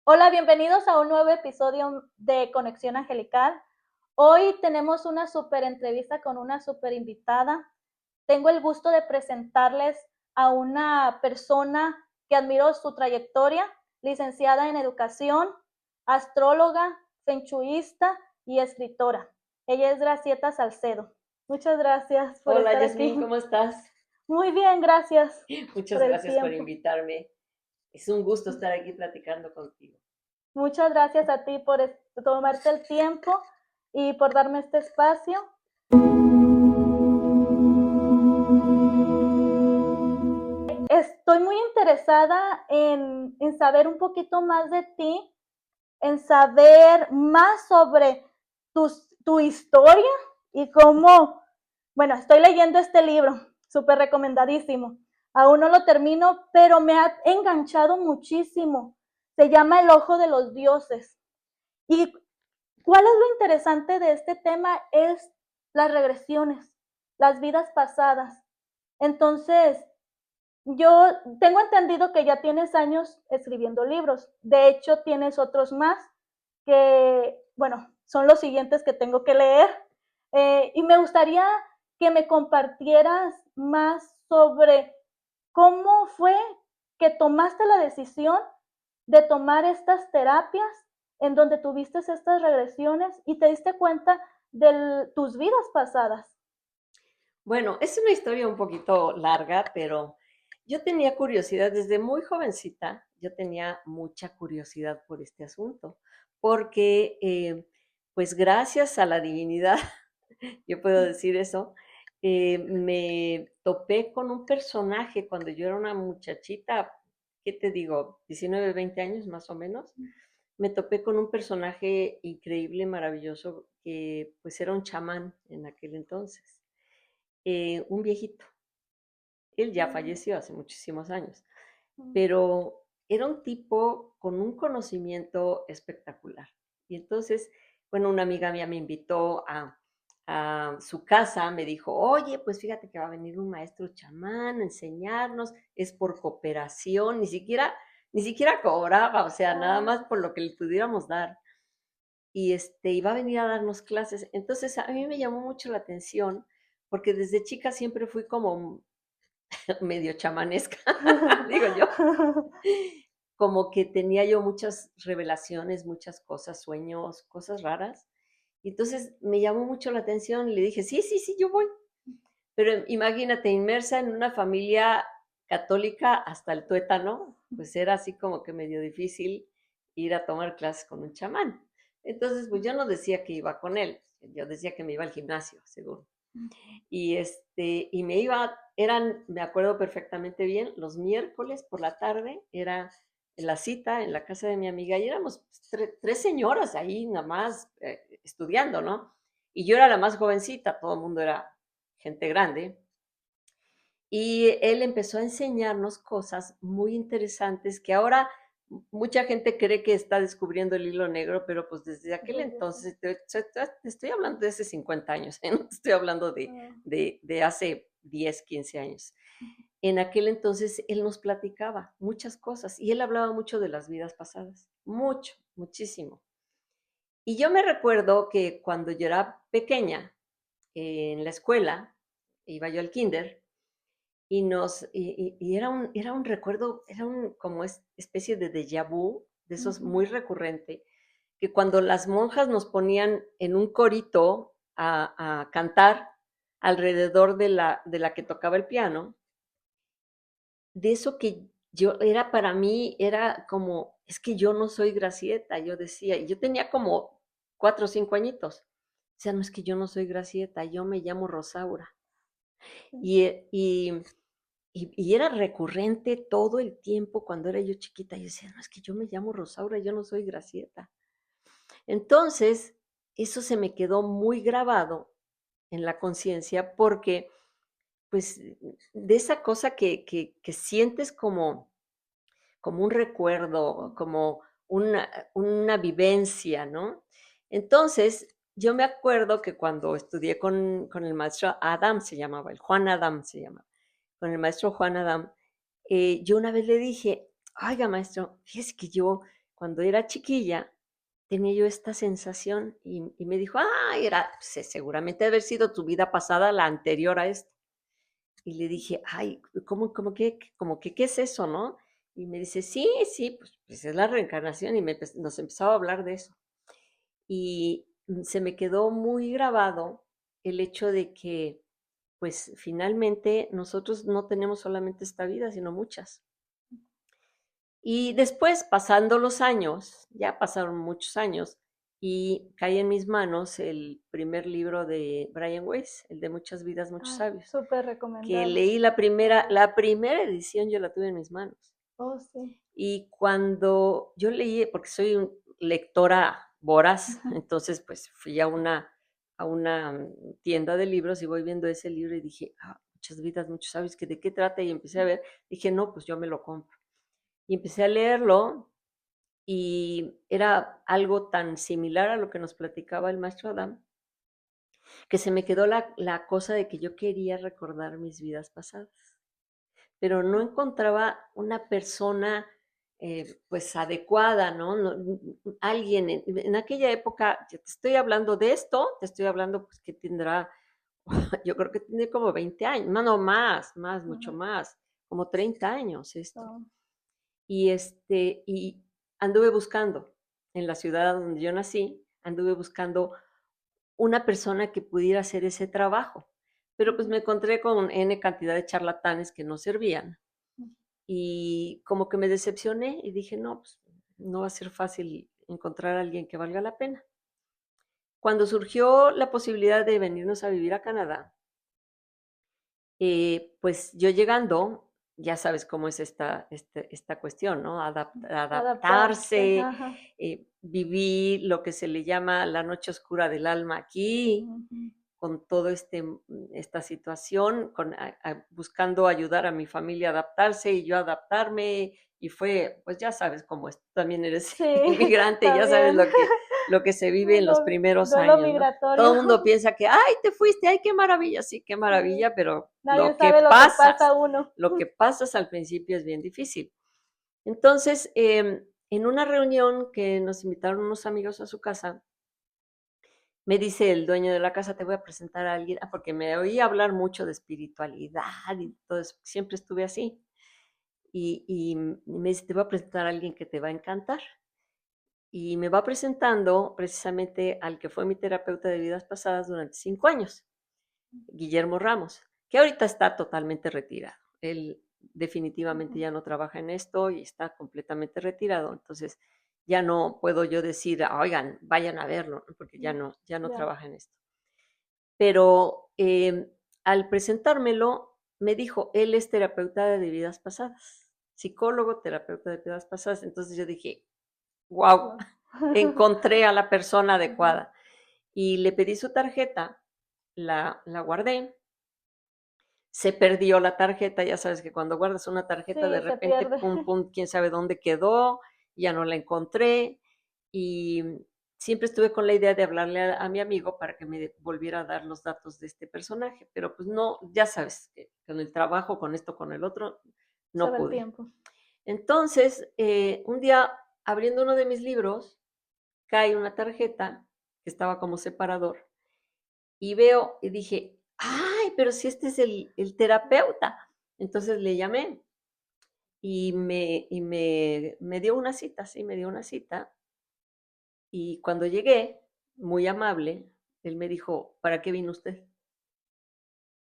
Hola, bienvenidos a un nuevo episodio de Conexión Angelical. Hoy tenemos una súper entrevista con una súper invitada. Tengo el gusto de presentarles a una persona que admiro su trayectoria, licenciada en educación, astróloga, fenchuísta y escritora. Ella es Gracieta Salcedo. Muchas gracias por Hola, estar Yasmín, aquí. ¿cómo estás? Muy bien, gracias Muchas por el gracias por tiempo. invitarme. Es un gusto estar aquí platicando contigo. Muchas gracias a ti por tomarte el tiempo y por darme este espacio. Estoy muy interesada en saber un poquito más de ti, en saber más sobre tu historia y cómo, bueno, estoy leyendo este libro, súper recomendadísimo. Aún no lo termino, pero me ha enganchado muchísimo. Se llama El Ojo de los Dioses. Y ¿cuál es lo interesante de este tema? Es las regresiones, las vidas pasadas. Entonces, yo tengo entendido que ya tienes años escribiendo libros. De hecho, tienes otros más que, bueno, son los siguientes que tengo que leer. Y me gustaría que me compartieras más sobre cómo fue que tomaste la decisión de tomar estas terapias en donde tuviste estas regresiones y te diste cuenta de tus vidas pasadas. Bueno, es una historia un poquito larga, pero yo tenía curiosidad desde muy jovencita, yo tenía mucha curiosidad por este asunto, porque pues gracias a la divinidad, yo puedo decir eso, me topé con un personaje cuando yo era una muchachita, ¿qué te digo? 19, 20 años más o menos. Me topé con un personaje increíble, maravilloso, que pues era un chamán en aquel entonces, un viejito. Él ya falleció hace muchísimos años, pero era un tipo con un conocimiento espectacular. Y entonces, bueno, una amiga mía me invitó a su casa, me dijo, oye, pues fíjate que va a venir un maestro chamán a enseñarnos, es por cooperación, ni siquiera cobraba, o sea, nada más por lo que le pudiéramos dar. Y iba a venir a darnos clases. Entonces, a mí me llamó mucho la atención, porque desde chica siempre fui como medio chamanesca, digo yo, como que tenía yo muchas revelaciones, muchas cosas, sueños, cosas raras. Y entonces me llamó mucho la atención y le dije, sí, sí, sí, yo voy. Pero imagínate, inmersa en una familia católica hasta el tuétano, pues era así como que medio difícil ir a tomar clases con un chamán. Entonces, pues yo no decía que iba con él, yo decía que me iba al gimnasio, seguro. Y me iba, me acuerdo perfectamente bien, los miércoles por la tarde era la cita en la casa de mi amiga y éramos tres señoras ahí nada más estudiando, ¿no? Y yo era la más jovencita, todo el mundo era gente grande. Y él empezó a enseñarnos cosas muy interesantes que ahora mucha gente cree que está descubriendo el hilo negro, pero pues desde aquel entonces, te estoy hablando de hace 50 años, ¿eh? No estoy hablando de hace 10, 15 años. En aquel entonces él nos platicaba muchas cosas y él hablaba mucho de las vidas pasadas, mucho, muchísimo. Y yo me recuerdo que cuando yo era pequeña, en la escuela, iba yo al kinder, y era un recuerdo, como especie de déjà vu, de esos muy recurrente, que cuando las monjas nos ponían en un corito a cantar alrededor de la que tocaba el piano, de eso que yo era para mí, era como, es que yo no soy Gracieta, yo decía, y yo tenía como 4 o 5 añitos. O sea, no es que yo no soy Gracieta, yo me llamo Rosaura. Y, y era recurrente todo el tiempo cuando era yo chiquita. Yo decía, no, es que yo me llamo Rosaura, yo no soy Gracieta. Entonces, eso se me quedó muy grabado en la conciencia porque, pues, de esa cosa que sientes como un recuerdo, como una vivencia, ¿no? Entonces, yo me acuerdo que cuando estudié con el maestro Adam, se llamaba, el Juan Adam se llamaba, con el maestro Juan Adam, yo una vez le dije, oiga maestro, fíjese que yo cuando era chiquilla, tenía yo esta sensación y me dijo, seguramente debe haber sido tu vida pasada la anterior a esta. Y le dije, ay, ¿cómo que qué es eso, no? Y me dice, sí, sí, pues es la reencarnación y nos empezaba a hablar de eso. Y se me quedó muy grabado el hecho de que, pues finalmente nosotros no tenemos solamente esta vida, sino muchas. Y después, pasando los años, ya pasaron muchos años, y cae en mis manos el primer libro de Brian Weiss, el de Muchas vidas, muchos Ay, sabios, súper que recomendado. leí la primera edición, yo la tuve en mis manos. Oh, sí. Y cuando yo leí, porque soy lectora voraz, Ujú. entonces pues fui a una tienda de libros y voy viendo ese libro y dije, Muchas vidas, muchos sabios, ¿de qué trata? Y empecé a ver, dije, no, pues yo me lo compro. Y empecé a leerlo y era algo tan similar a lo que nos platicaba el maestro Adam, que se me quedó la cosa de que yo quería recordar mis vidas pasadas, pero no encontraba una persona pues adecuada, ¿no? Alguien en aquella época, te estoy hablando de esto, te estoy hablando pues que tendrá, yo creo que tiene como 20 años, no, más, mucho Ajá. más, como 30 años esto. Oh, Y anduve buscando en la ciudad donde yo nací, anduve buscando una persona que pudiera hacer ese trabajo, pero pues ujú, me encontré con N cantidad de charlatanes que no servían ujú. y como que me decepcioné y dije, no, pues no va a ser fácil encontrar a alguien que valga la pena. Cuando surgió la posibilidad de venirnos a vivir a Canadá, pues yo llegando, ya sabes cómo es esta cuestión, ¿no? Adaptarse, Adaptarse, ajá. viví lo que se le llama la noche oscura del alma aquí, Ujú. con todo esta situación, buscando ayudar a mi familia a adaptarse y yo adaptarme, y fue, pues ya sabes cómo es, tú también eres Sí, inmigrante, ya sabes también. lo que se vive en los primeros Duelo años, ¿no? Todo migratorio. el mundo piensa que, ay, te fuiste, ay, qué maravilla, sí, qué Sí. maravilla, pero Nadie sabe lo que pasa uno. lo que pasas al principio es bien difícil. Entonces, en una reunión que nos invitaron unos amigos a su casa, me dice el dueño de la casa, te voy a presentar a alguien, porque me oía hablar mucho de espiritualidad y todo eso, siempre estuve así. Y me dice, te voy a presentar a alguien que te va a encantar. Y me va presentando precisamente al que fue mi terapeuta de vidas pasadas durante 5 años, Guillermo Ramos, que ahorita está totalmente retirado. Él definitivamente Ujú. ya no trabaja en esto y está completamente retirado. Entonces, ya no puedo yo decir, oigan, vayan a verlo, ¿no? Porque ya no Ya. trabaja en esto. Pero al presentármelo, me dijo, él es terapeuta de vidas pasadas, psicólogo, terapeuta de vidas pasadas. Entonces yo dije, wow, Guau. encontré a la persona Ujú. adecuada. Y le pedí su tarjeta, la guardé, se perdió la tarjeta, ya sabes que cuando guardas una tarjeta de Sí, se repente, pierde. pum, pum, quién sabe dónde quedó, ya no la encontré y siempre estuve con la idea de hablarle a mi amigo para que me volviera a dar los datos de este personaje, pero pues no, ya sabes, que con el trabajo, con esto, con el otro, Se no va el pude. tiempo. Entonces, un día, abriendo uno de mis libros, cae una tarjeta que estaba como separador y veo y dije, ay, pero si este es el terapeuta. Entonces le llamé y me dio una cita, sí, me dio una cita. Y cuando llegué, muy amable, él me dijo, ¿para qué vino usted?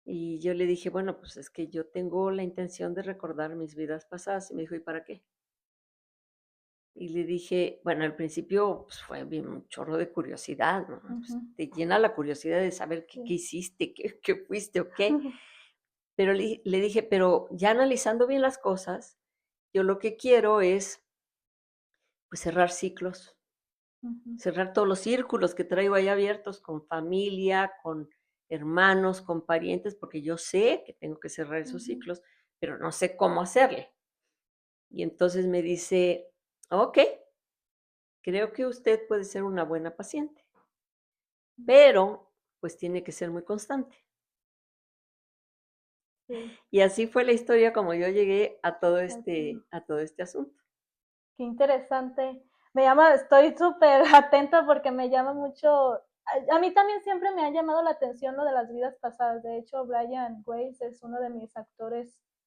Y yo le dije, bueno, pues es que yo tengo la intención de recordar mis vidas pasadas. Y me dijo, ¿y para qué? Y le dije, bueno, al principio pues, fue bien un chorro de curiosidad, ¿no? Ujú. Pues, te llena la curiosidad de saber qué Sí. hiciste, qué fuiste o qué. Pero le dije, pero ya analizando bien las cosas, yo lo que quiero es pues cerrar ciclos, Ujú. cerrar todos los círculos que traigo ahí abiertos con familia, con hermanos, con parientes, porque yo sé que tengo que cerrar esos Ujú. ciclos, pero no sé cómo hacerle. Y entonces me dice, ok, creo que usted puede ser una buena paciente, pero pues tiene que ser muy constante. Sí. Y así fue la historia como yo llegué a todo Así. este asunto. Qué interesante. Me llama, estoy súper atenta porque me llama mucho. A mí también siempre me ha llamado la atención lo de las vidas pasadas. De hecho, Brian Weiss es uno de mis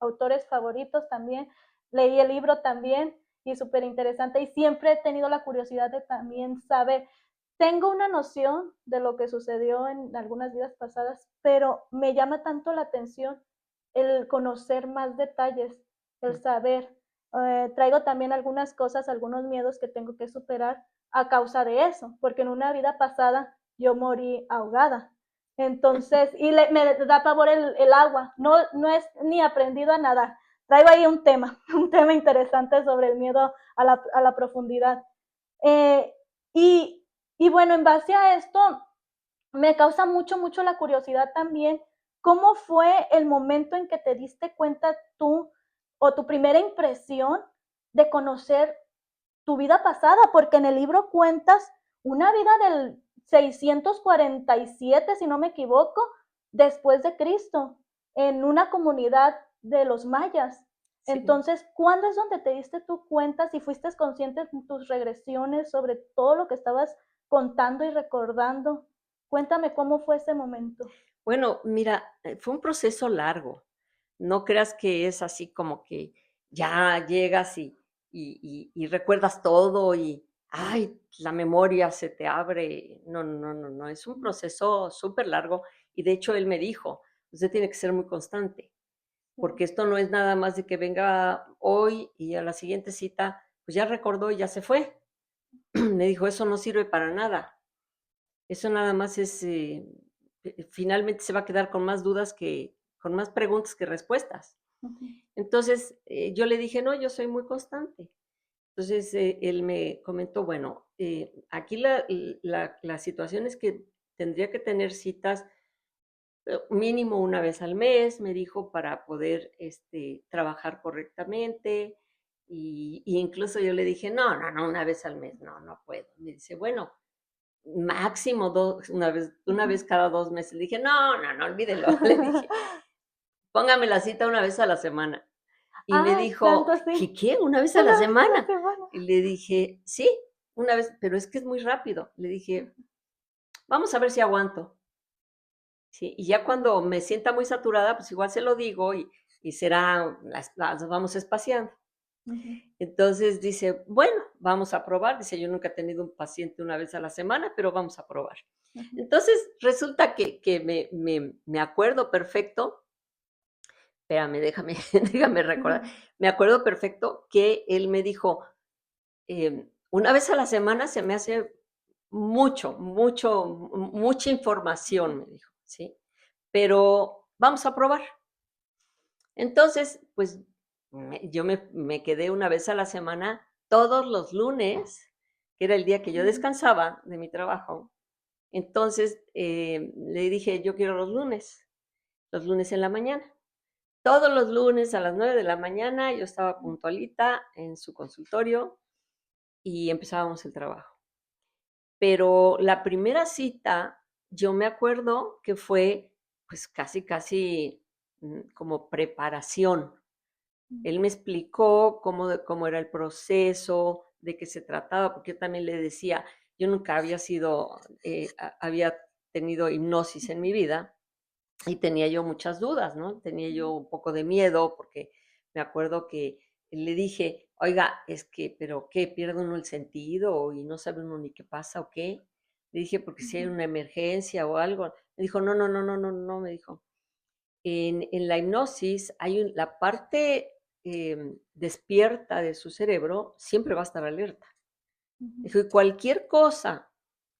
autores favoritos también. Leí el libro también y súper interesante. Y siempre he tenido la curiosidad de también saber. Tengo una noción de lo que sucedió en algunas vidas pasadas, pero me llama tanto la atención el conocer más detalles, el saber. Traigo también algunas cosas, algunos miedos que tengo que superar a causa de eso, porque en una vida pasada yo morí ahogada. Entonces, me da pavor el agua, no es ni aprendido a nadar. Traigo ahí un tema, un tema interesante sobre el miedo a la profundidad. Eh, y, y bueno, en base a esto, me causa mucho, mucho la curiosidad también, ¿cómo fue el momento en que te diste cuenta tú o tu primera impresión de conocer tu vida pasada? Porque en el libro cuentas una vida del 647, si no me equivoco, después de Cristo, en una comunidad de los mayas. Sí. Entonces, ¿cuándo es donde te diste tú cuenta, si fuiste consciente de tus regresiones sobre todo lo que estabas contando y recordando? Cuéntame cómo fue ese momento. Bueno, mira, fue un proceso largo. No creas que es así como que ya llegas y recuerdas todo y, ay, la memoria se te abre. No, no, no, no, es un proceso súper largo y de hecho él me dijo, usted tiene que ser muy constante, porque esto no es nada más de que venga hoy y a la siguiente cita, pues ya recordó y ya se fue. Me dijo, eso no sirve para nada. Eso nada más es, finalmente se va a quedar con más dudas con más preguntas que respuestas. Entonces, yo le dije: "No, yo soy muy constante". Entonces, él me comentó: "Bueno, aquí la situación es que tendría que tener citas, mínimo una vez al mes", me dijo, "para poder, trabajar correctamente". Y incluso yo le dije: "No, no, no, una vez al mes, no, no puedo". Me dice: "Bueno, máximo 2 una vez cada 2 meses". Le dije: "No, no, no, olvídelo". Le dije: "Póngame la cita una vez a la semana". Y me Ay, dijo: tanto así. ¿Qué? ¿Una vez a la Una vez a la semana? semana. Y le dije: "Sí, una vez, pero es que es muy rápido". Le dije: "Vamos a ver si aguanto". Sí, y ya cuando me sienta muy saturada, pues igual se lo digo y será las vamos espaciando. Ujú, Entonces dice: "Bueno, vamos a probar". Dice: "Yo nunca he tenido un paciente una vez a la semana, pero vamos a probar". ujú, Entonces, resulta que me acuerdo perfecto, espérame, déjame déjame recordar. ujú. Me acuerdo perfecto que él me dijo: una vez a la semana se me hace mucha información", me dijo, ¿sí? "Pero vamos a probar". Entonces, pues, yo me quedé una vez a la semana, todos los lunes, que era el día que yo Ujú, descansaba de mi trabajo. Entonces, le dije: "Yo quiero los lunes en la mañana". Todos los lunes a las 9 de la mañana yo estaba puntualita en su consultorio y empezábamos el trabajo. Pero la primera cita, yo me acuerdo que fue, pues, casi, casi, como preparación. Él me explicó cómo era el proceso, de qué se trataba, porque yo también le decía, yo nunca había sido, había tenido hipnosis en mi vida y tenía yo muchas dudas, ¿no? Tenía yo un poco de miedo porque me acuerdo que le dije, oiga, es que, pero ¿qué? ¿Pierde uno el sentido y no sabe uno ni qué pasa o qué? Le dije, porque si hay ujú. una emergencia o algo. Me dijo, no, no, no, no, no, no, me dijo. En la hipnosis hay la parte despierta de su cerebro siempre va a estar alerta. Ujú, Dijo, y cualquier cosa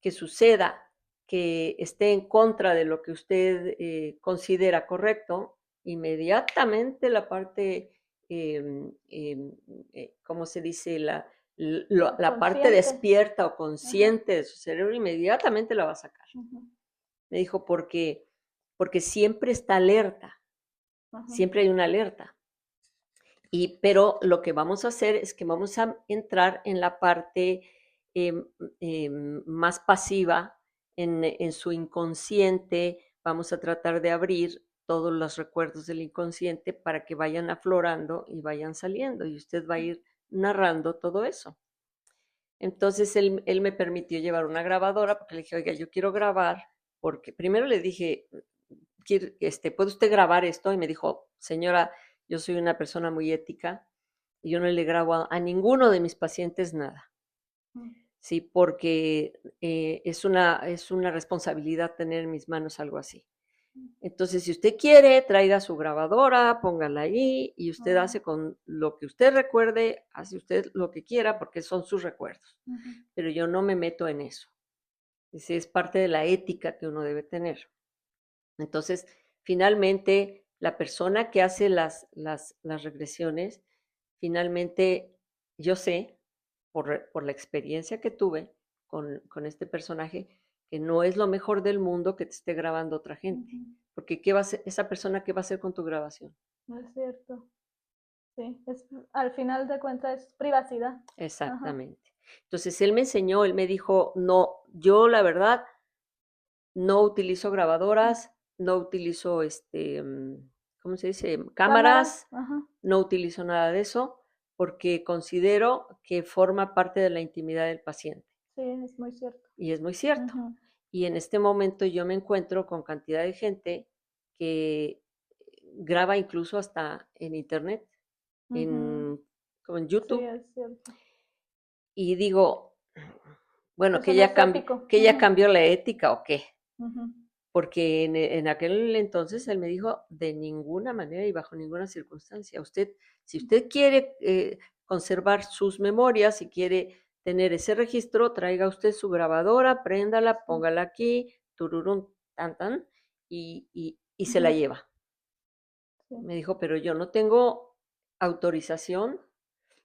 que suceda que esté en contra de lo que usted considera correcto, inmediatamente la parte, ¿cómo se dice? La parte consciente. despierta o Ajá, consciente de su cerebro, inmediatamente la va a sacar. ujú, Me dijo, porque siempre está alerta, ajá, siempre hay una alerta. Pero lo que vamos a hacer es que vamos a entrar en la parte más pasiva, en su inconsciente. Vamos a tratar de abrir todos los recuerdos del inconsciente para que vayan aflorando y vayan saliendo. Y usted va a ir narrando todo eso. Entonces él me permitió llevar una grabadora porque le dije, oiga, yo quiero grabar, porque primero le dije, ¿puede usted grabar esto? Y me dijo, señora, yo soy una persona muy ética y yo no le grabo a ninguno de mis pacientes nada, Mm, ¿sí? Porque es una responsabilidad tener en mis manos algo así. mm, Entonces, si usted quiere, traiga su grabadora, póngala ahí y usted mm, hace con lo que usted recuerde, hace usted lo que quiera porque son sus recuerdos. ujú. Pero yo no me meto en eso. Es parte de la ética que uno debe tener. Entonces, finalmente, la persona que hace las regresiones, finalmente, yo sé, por la experiencia que tuve con este personaje, que no es lo mejor del mundo que te esté grabando otra gente. Ujú. Porque ¿qué va a hacer esa persona? ¿Qué va a hacer con tu grabación? No es cierto. Sí, al final de cuentas es privacidad. Ajá. Exactamente. Entonces él me enseñó, él me dijo, no, yo la verdad no utilizo grabadoras, no utilizo ¿cómo se dice? Cámaras. Cámaras, Ajá. no utilizo nada de eso porque considero que forma parte de la intimidad del paciente. Sí, es muy cierto. Y es muy cierto. Ujú. Y en este momento yo me encuentro con cantidad de gente que graba incluso hasta en internet, Ujú. en, como en Sí, YouTube, es cierto. y digo, bueno, Eso no es ético. que ya Ujú, cambió la ética o qué. ujú, Porque en aquel entonces él me dijo, de ninguna manera y bajo ninguna circunstancia, usted, si usted quiere conservar sus memorias, si quiere tener ese registro, traiga usted su grabadora, préndala, sí, póngala aquí, tururún, tan, tan, y se la ujú, lleva. sí, Me dijo, pero yo no tengo autorización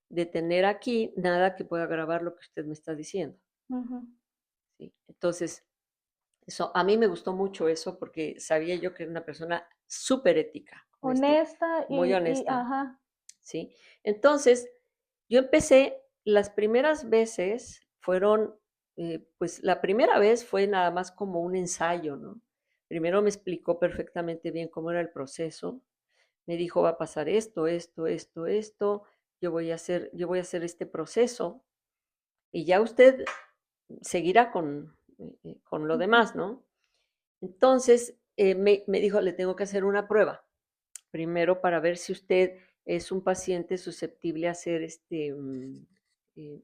de tener aquí nada que pueda grabar lo que usted me está diciendo. ujú. ¿Sí? Entonces, eso, a mí me gustó mucho eso porque sabía yo que era una persona súper ética, Honesta muy honesta, ajá. ¿sí? Entonces, yo empecé, las primeras veces fueron, pues la primera vez fue nada más como un ensayo, ¿no? Primero me explicó perfectamente bien cómo era el proceso, me dijo, va a pasar esto, esto, esto, esto, yo voy a hacer este proceso y ya usted seguirá con lo Ujú, demás, ¿no? Entonces, me dijo, le tengo que hacer una prueba, primero para ver si usted es un paciente susceptible a hacer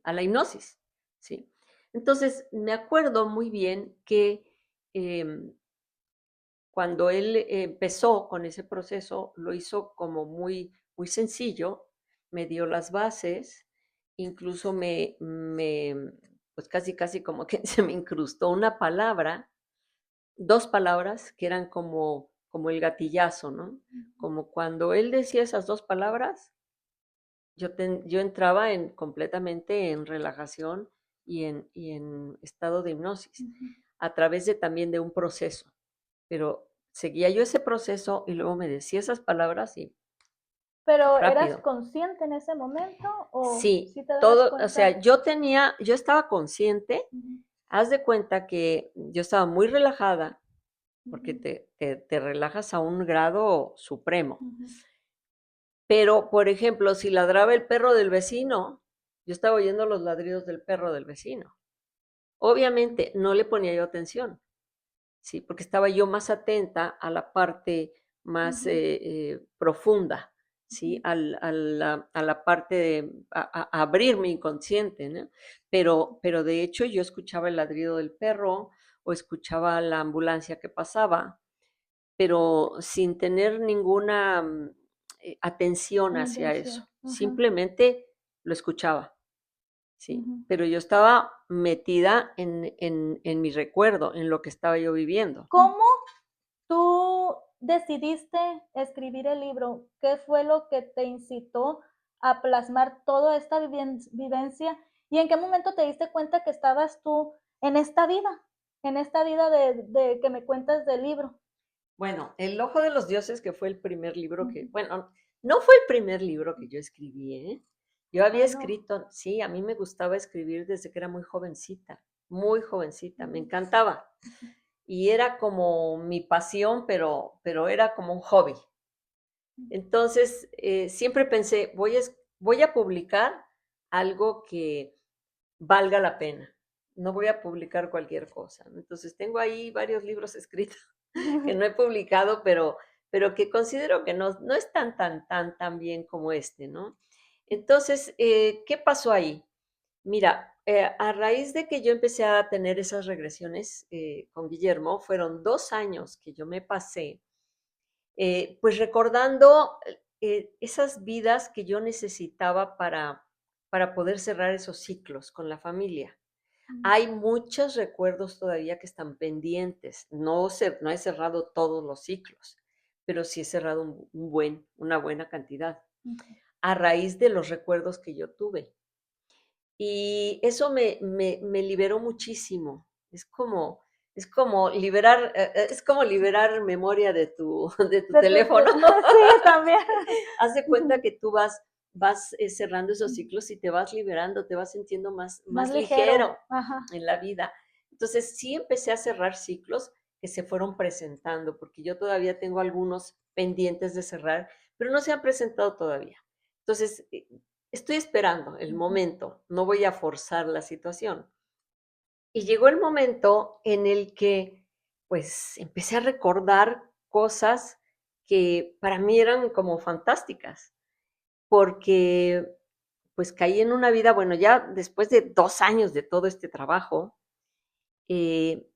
a la hipnosis, ¿sí? Entonces, me acuerdo muy bien que em, cuando él empezó con ese proceso, lo hizo como muy, muy sencillo, me dio las bases, incluso pues casi, casi como que se me incrustó una palabra, dos palabras que eran como el gatillazo, ¿no? Como cuando él decía esas dos palabras, yo entraba completamente en relajación y en estado de hipnosis, ujú. a través también de un proceso. Pero seguía yo ese proceso y luego me decía esas palabras y Pero, ¿eras rápido. consciente en ese momento o Sí, sí te dabas todo, o cuenta? sea, yo estaba consciente, Ujú, haz de cuenta que yo estaba muy relajada, porque ujú, te relajas a un grado supremo. ujú, Pero, por ejemplo, si ladraba el perro del vecino, yo estaba oyendo los ladridos del perro del vecino. Obviamente no le ponía yo atención, ¿sí? Porque estaba yo más atenta a la parte más ujú, profunda, ¿sí? ujú, A la parte de a abrir mi inconsciente, ¿no? Pero de hecho yo escuchaba el ladrido del perro o escuchaba la ambulancia que pasaba, pero sin tener ninguna atención hacia intención, eso. ajá, Simplemente lo escuchaba, ¿sí? ujú. Pero yo estaba metida en mi recuerdo, en lo que estaba yo viviendo. ¿Cómo tú decidiste escribir el libro? ¿Qué fue lo que te incitó a plasmar toda esta vivencia? ¿Y en qué momento te diste cuenta que estabas tú en esta vida de que me cuentas del libro? Bueno, El Ojo de los Dioses, que fue el primer libro Ujú. bueno, no fue el primer libro que yo escribí, ¿eh? Yo había Ah, no. escrito, sí, a mí me gustaba escribir desde que era muy jovencita, me Ujú, encantaba. ujú, Y era como mi pasión, pero era como un hobby. Entonces, siempre pensé, voy a publicar algo valga la pena. No voy a publicar cualquier cosa. Entonces tengo ahí varios libros escritos que no he publicado, pero que considero que no están tan bien como este, ¿no? Entonces, ¿qué pasó ahí? Mira, a raíz de que yo empecé a tener esas regresiones con Guillermo, fueron 2 años que yo me pasé, pues recordando esas vidas que yo necesitaba para poder cerrar esos ciclos con la familia. Hay muchos recuerdos todavía que están pendientes. No he cerrado todos los ciclos, pero sí he cerrado una buena cantidad a raíz de los recuerdos que yo tuve. Y eso me liberó muchísimo. Es como liberar memoria de tu, de tu teléfono. Sí, también. Haz de cuenta que tú vas cerrando esos ciclos y te vas liberando, te vas sintiendo Más más ligero. ligero Ajá. en la vida. Entonces sí empecé a cerrar ciclos que se fueron presentando, porque yo todavía tengo algunos pendientes de cerrar, pero no se han presentado todavía. Entonces, estoy esperando el momento, no voy a forzar la situación. Y llegó el momento en el que, pues, empecé a recordar cosas que para mí eran como fantásticas, porque, pues, caí en una vida, bueno, ya después de 2 años de todo este trabajo, eh,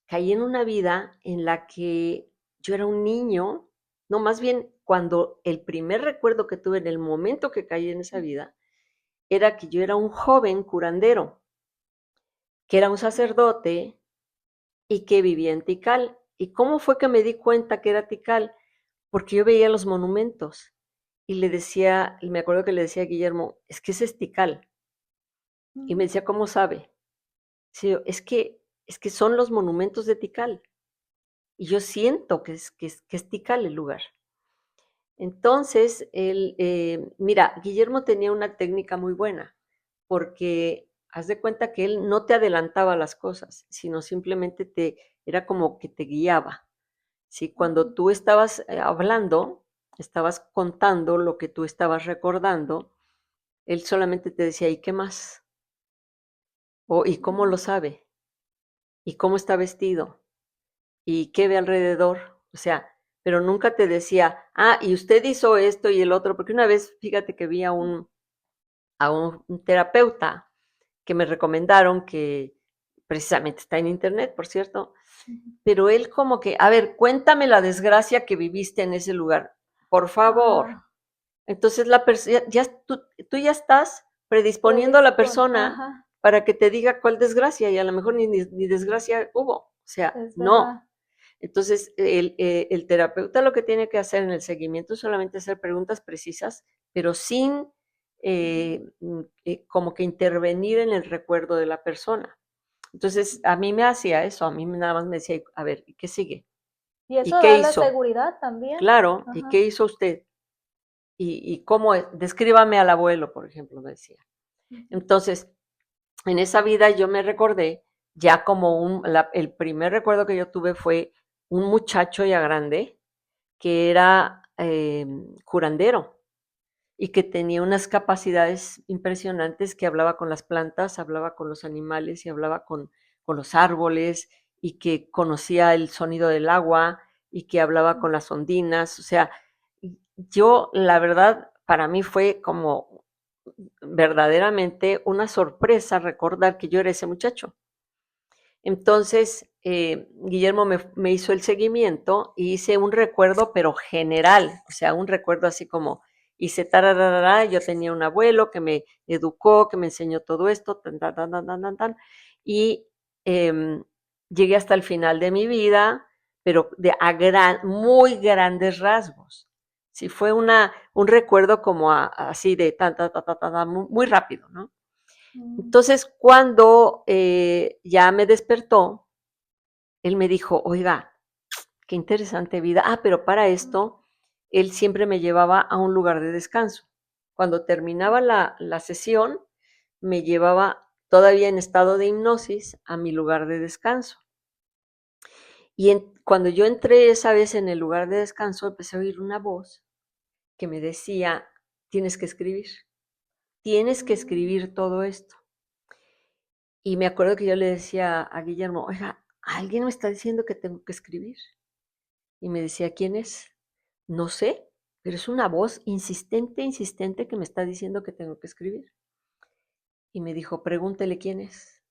caí en una vida en la que yo era un niño, no, más bien cuando el primer recuerdo que tuve en el momento que caí en esa vida, era que yo era un joven curandero, que era un sacerdote y que vivía en Tikal. ¿Y cómo fue que me di cuenta que era Tikal? Porque yo veía los monumentos y le decía, y me acuerdo que le decía a Guillermo, es que ese es Tikal. Y me decía, ¿cómo sabe? Sí, es que son los monumentos de Tikal. Y yo siento que es Tikal el lugar. Entonces, mira, Guillermo tenía una técnica muy buena, porque haz de cuenta que él no te adelantaba las cosas, sino simplemente era como que te guiaba. ¿Sí? Cuando tú estabas hablando, estabas contando lo que tú estabas recordando, él solamente te decía, ¿y qué más? O, ¿y cómo lo sabe? ¿Y cómo está vestido? ¿Y qué ve alrededor? O sea, pero nunca te decía, y usted hizo esto y el otro, porque una vez, fíjate que vi a un terapeuta que me recomendaron, que precisamente está en internet, por cierto, pero él como que, a ver, cuéntame la desgracia que viviste en ese lugar, por favor. Ah, Entonces tú ya estás predisponiendo a la predispone. persona Ajá, para que te diga cuál desgracia, y a lo mejor ni desgracia hubo. O sea, es no. verdad. Entonces, el terapeuta lo que tiene que hacer en el seguimiento es solamente hacer preguntas precisas, pero sin como que intervenir en el recuerdo de la persona. Entonces, a mí me hacía eso, a mí nada más me decía, a ver, ¿y qué sigue? Y ¿Y eso qué da la hizo? seguridad también. Claro, ¿y Ajá. qué hizo usted? ¿Y cómo es? Descríbame al abuelo, por ejemplo, me decía. Entonces, en esa vida yo me recordé, ya como el primer recuerdo que yo tuve fue un muchacho ya grande que era curandero y que tenía unas capacidades impresionantes, que hablaba con las plantas, hablaba con los animales y hablaba con los árboles, y que conocía el sonido del agua y que hablaba con las ondinas. O sea, yo, la verdad, para mí fue como verdaderamente una sorpresa recordar que yo era ese muchacho. Entonces, Guillermo me hizo el seguimiento y hice un recuerdo, pero general, o sea, un recuerdo así como hice tararara, yo tenía un abuelo que me educó, que me enseñó todo esto, tan, tan, tan, tan, tan, tan, tan, y em, llegué hasta el final de mi vida, pero muy grandes rasgos. Sí, fue un recuerdo como así de tan, tan, tan, tan, tan, muy, muy rápido, ¿no? Mm, Entonces, cuando ya me despertó, él me dijo, oiga, qué interesante vida. Pero para esto, él siempre me llevaba a un lugar de descanso. Cuando terminaba la sesión, me llevaba todavía en estado de hipnosis a mi lugar de descanso. Y cuando yo entré esa vez en el lugar de descanso, empecé a oír una voz que me decía, tienes que escribir todo esto. Y me acuerdo que yo le decía a Guillermo, oiga, alguien me está diciendo que tengo que escribir. Y me decía, ¿quién es? No sé, pero es una voz insistente, insistente que me está diciendo que tengo que escribir. Y me dijo, pregúntele quién es.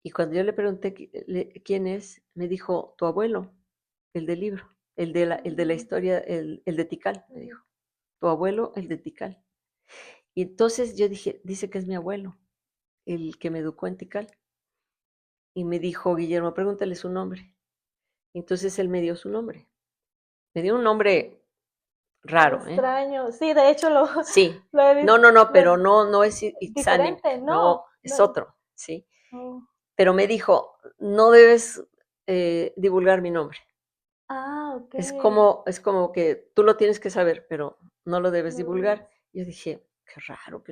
Y cuando yo le pregunté quién es, me dijo, tu abuelo, el del libro, el de la historia, el de Tikal, me dijo, tu abuelo, el de Tikal. Y entonces yo dije, dice que es mi abuelo, el que me educó en Tikal. Y me dijo, Guillermo, pregúntale su nombre. Y entonces él me dio su nombre. Me dio un nombre raro, ¿eh? Extraño. Sí, de hecho lo, Sí. lo he visto No, pero no es Itzani, diferente. no, No, es no. otro, ¿sí? No. Pero me dijo, no debes divulgar mi nombre. Ah, ok. Es como que tú lo tienes que saber, pero no lo debes No. divulgar. Yo dije, qué raro,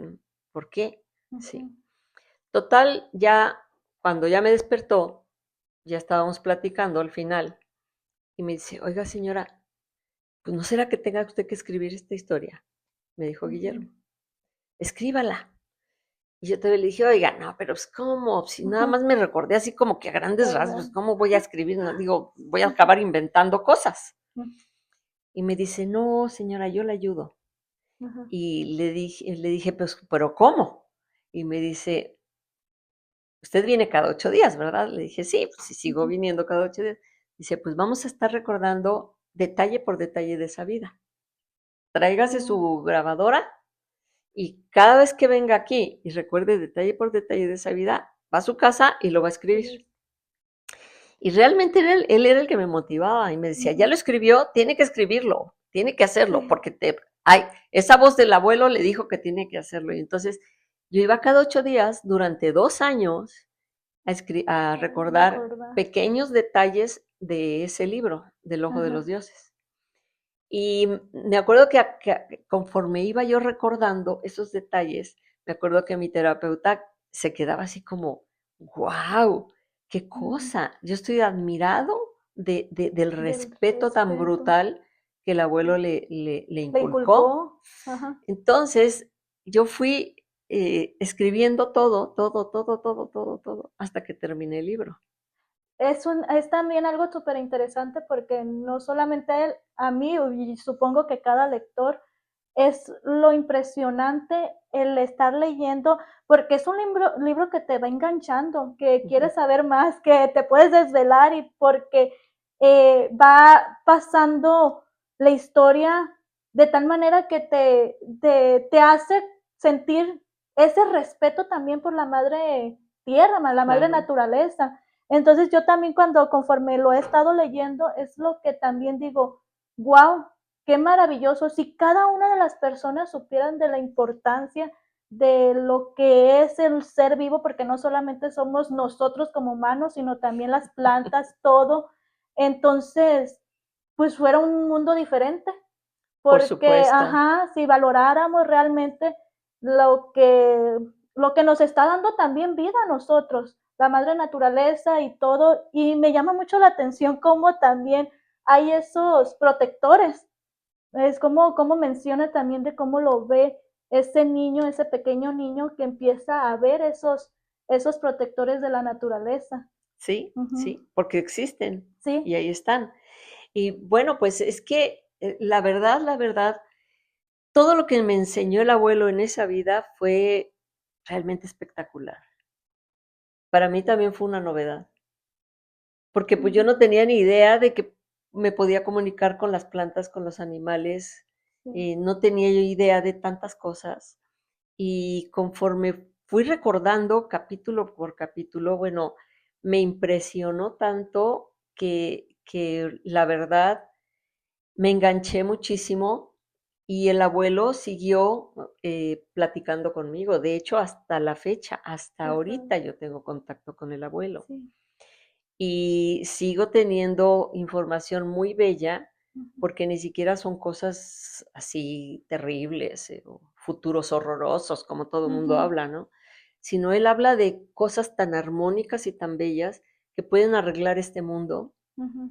¿por qué? Ujú. Sí. Total, ya cuando ya me despertó, ya estábamos platicando al final, y me dice, oiga señora, pues no será que tenga usted que escribir esta historia, me dijo Ujú. Guillermo, escríbala. Y yo todavía le dije, oiga, no, pero es como, si nada más me recordé así como que a grandes rasgos, ¿Verdad? ¿cómo voy a escribir? No, digo, voy a acabar inventando cosas. Ujú. Y me dice, no, señora, yo le ayudo. Ujú. Y le dije, pues, ¿pero cómo? Y me dice, usted viene cada 8 días, ¿verdad? Le dije, sí, pues sí, sigo Ujú. viniendo cada 8 días. Dice, pues vamos a estar recordando detalle por detalle de esa vida. Tráigase Oh. su grabadora y cada vez que venga aquí y recuerde detalle por detalle de esa vida, va a su casa y lo va a escribir. Y realmente él era el que me motivaba y me decía, ya lo Ujú. escribió, tiene que escribirlo, tiene que hacerlo, Sí. porque esa voz del abuelo le dijo que tiene que hacerlo. Y entonces yo iba cada 8 días durante 2 años a Oh, recordar recordar. pequeños detalles de ese libro, del Ojo de Ajá. los Dioses. Y me acuerdo que conforme iba yo recordando esos detalles, me acuerdo que mi terapeuta se quedaba así como, wow, qué Ujú. cosa. Yo estoy admirado del Del respeto tan respeto. brutal que el abuelo le Le inculcó. inculcó. Ajá. Entonces, yo fui escribiendo todo, todo, todo, todo, todo, todo, hasta que terminé el libro. Es también algo súper interesante porque no solamente él, a mí, y supongo que cada lector, es lo impresionante el estar leyendo, porque es un libro que te va enganchando, que Ujú. quieres saber más, que te puedes desvelar y porque va pasando la historia de tal manera que te hace sentir ese respeto también por la madre tierra, la madre Claro. naturaleza. Entonces yo también cuando conforme lo he estado leyendo es lo que también digo, wow, qué maravilloso. Si cada una de las personas supieran de la importancia de lo que es el ser vivo, porque no solamente somos nosotros como humanos, sino también las plantas, todo, entonces, pues fuera un mundo diferente, Por porque, supuesto. ajá, si valoráramos realmente lo que, lo que nos está dando también vida a nosotros, la madre naturaleza y todo, y me llama mucho la atención cómo también hay esos protectores, es como menciona también de cómo lo ve ese niño, ese pequeño niño que empieza a ver esos protectores de la naturaleza. Sí, Ujú. sí, porque existen Sí. y ahí están. Y bueno, pues es que la verdad, todo lo que me enseñó el abuelo en esa vida fue realmente espectacular. Para mí también fue una novedad, porque pues yo Ujú. no tenía ni idea de que me podía comunicar con las plantas, con los animales, Sí. no tenía yo idea de tantas cosas. Y conforme fui recordando capítulo por capítulo, bueno, me impresionó tanto que la verdad me enganché muchísimo y el abuelo siguió platicando conmigo. De hecho, hasta la fecha, hasta Hasta, ahorita yo tengo contacto con el abuelo sí. y sigo teniendo información muy bella Ujú. porque ni siquiera son cosas así terribles o futuros horrorosos como todo el mundo Ujú. habla, ¿no? Sino él habla de cosas tan armónicas y tan bellas que pueden arreglar este mundo, Ujú.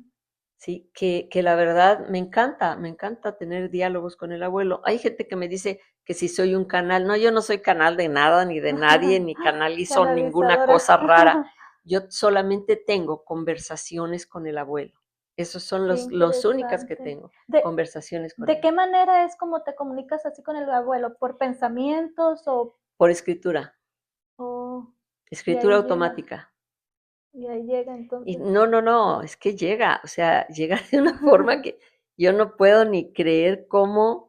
¿sí? Que la verdad me encanta tener diálogos con el abuelo. Hay gente que me dice, que si soy un canal. No, yo no soy canal de nada ni de nadie, ni canalizo ninguna Canalizadora. cosa rara. Yo solamente tengo conversaciones con el abuelo. Esos son Qué los únicas que interesante. tengo, ¿De, conversaciones con de él. qué manera es como te comunicas así con el abuelo? ¿Por pensamientos Por escritura, o y escritura ahí llega? automática. Y ahí llega Y entonces. no, es que llega, o sea, llega de una forma que yo no puedo ni creer cómo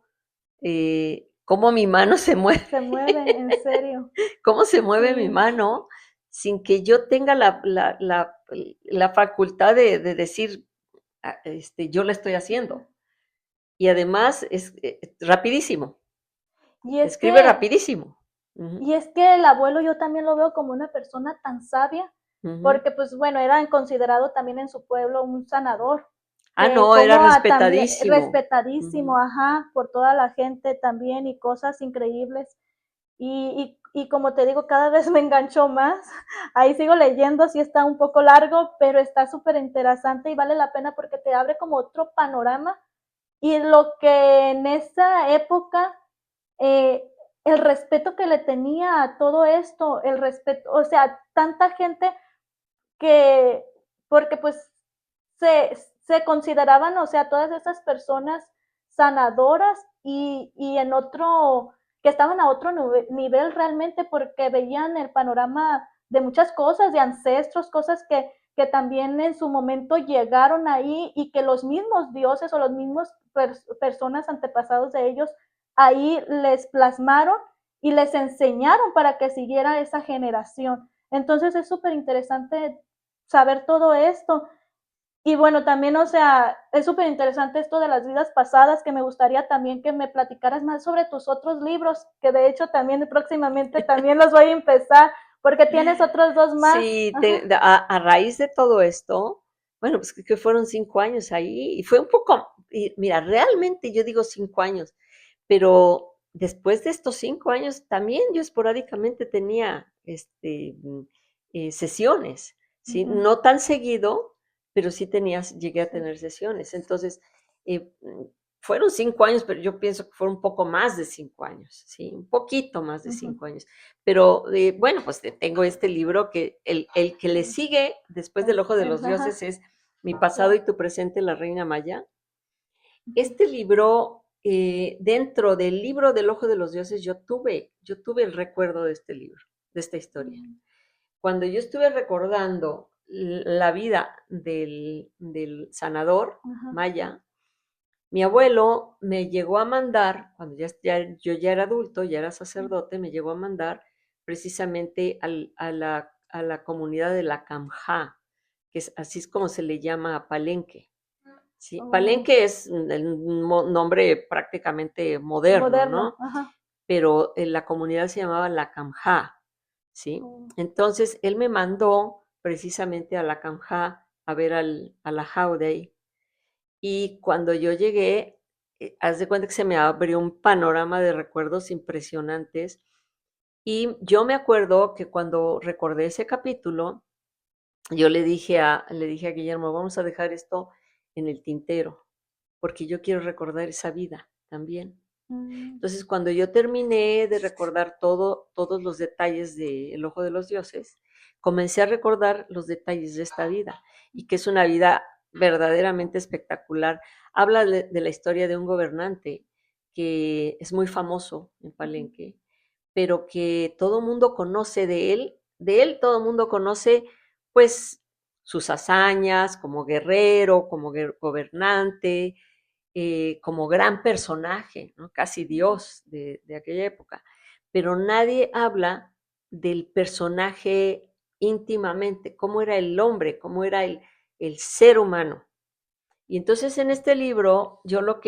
mi mano se mueve, Se mueve, en serio. cómo se mueve mi Sí, mano sin que yo tenga la facultad de decir, yo la estoy haciendo. Y además es rapidísimo, y es escribe que, rapidísimo. Ujú, y es que el abuelo yo también lo veo como una persona tan sabia, ujú. porque pues bueno, era considerado también en su pueblo un sanador, Ah, que no, era como también respetadísimo. respetadísimo, Ujú. ajá, por toda la gente también y cosas increíbles. Y como te digo, cada vez me engancho más. Ahí sigo leyendo, sí está un poco largo, pero está súper interesante y vale la pena porque te abre como otro panorama. Y lo que en esa época, eh, el respeto que le tenía a todo esto, el respeto, o sea, tanta gente que, porque pues se consideraban, o sea, todas esas personas sanadoras y en otro, que estaban a otro nivel realmente porque veían el panorama de muchas cosas, de ancestros, cosas que también en su momento llegaron ahí y que los mismos dioses o los mismos personas antepasados de ellos ahí les plasmaron y les enseñaron para que siguiera esa generación. Entonces es súper interesante saber todo esto. Y bueno, también, o sea, es súper interesante esto de las vidas pasadas, que me gustaría también que me platicaras más sobre tus otros libros, que de hecho también próximamente también los voy a empezar, porque tienes otros dos más. Sí, Ajá. a raíz de todo esto, bueno, pues que fueron 5 años ahí y fue un poco, y mira, realmente yo digo 5 años, pero después de estos 5 años también yo esporádicamente tenía sesiones, ¿sí? Ujú. No tan seguido, pero sí llegué a Sí. tener sesiones. Entonces, eh, mm, fueron 5 años, pero yo pienso que fueron un poco más de 5 años, ¿sí? Un poquito más de Ujú. 5 años. Pero bueno, pues tengo este libro que el que le Sí. sigue después del Ojo de los Ajá. Dioses es Mi pasado Sí. y tu presente, la Reina Maya. Ujú. Este libro, dentro del libro del Ojo de los Dioses, yo tuve el recuerdo de este libro, de esta historia. Mm. Cuando yo estuve recordando la vida del sanador Ajá. maya, mi abuelo me llegó a mandar, cuando yo ya era adulto, ya era sacerdote, me llegó a mandar precisamente a la comunidad de la Camjá, que así es como se le llama a Palenque. ¿Sí? Oh, Palenque es el nombre prácticamente moderno, moderno. ¿no? Ajá. Pero la comunidad se llamaba la Camjá, ¿sí? Oh. Entonces él me mandó precisamente a la Camjá a ver a la Jaude y cuando yo llegué, haz de cuenta que se me abrió un panorama de recuerdos impresionantes. Y yo me acuerdo que cuando recordé ese capítulo, yo le dije a Guillermo, vamos a dejar esto en el tintero, porque yo quiero recordar esa vida también. Mm. Entonces, cuando yo terminé de recordar todos los detalles de El Ojo de los Dioses, comencé a recordar los detalles de esta vida y que es una vida verdaderamente espectacular. Habla de la historia de un gobernante que es muy famoso en Ujú. Palenque, pero que todo mundo conoce de él todo mundo conoce pues sus hazañas como guerrero, como gobernante, como gran personaje, ¿no? Casi Ujú. Dios de aquella época, pero nadie habla del personaje íntimamente, cómo era el hombre, cómo era el ser humano. Y entonces en este libro yo a lo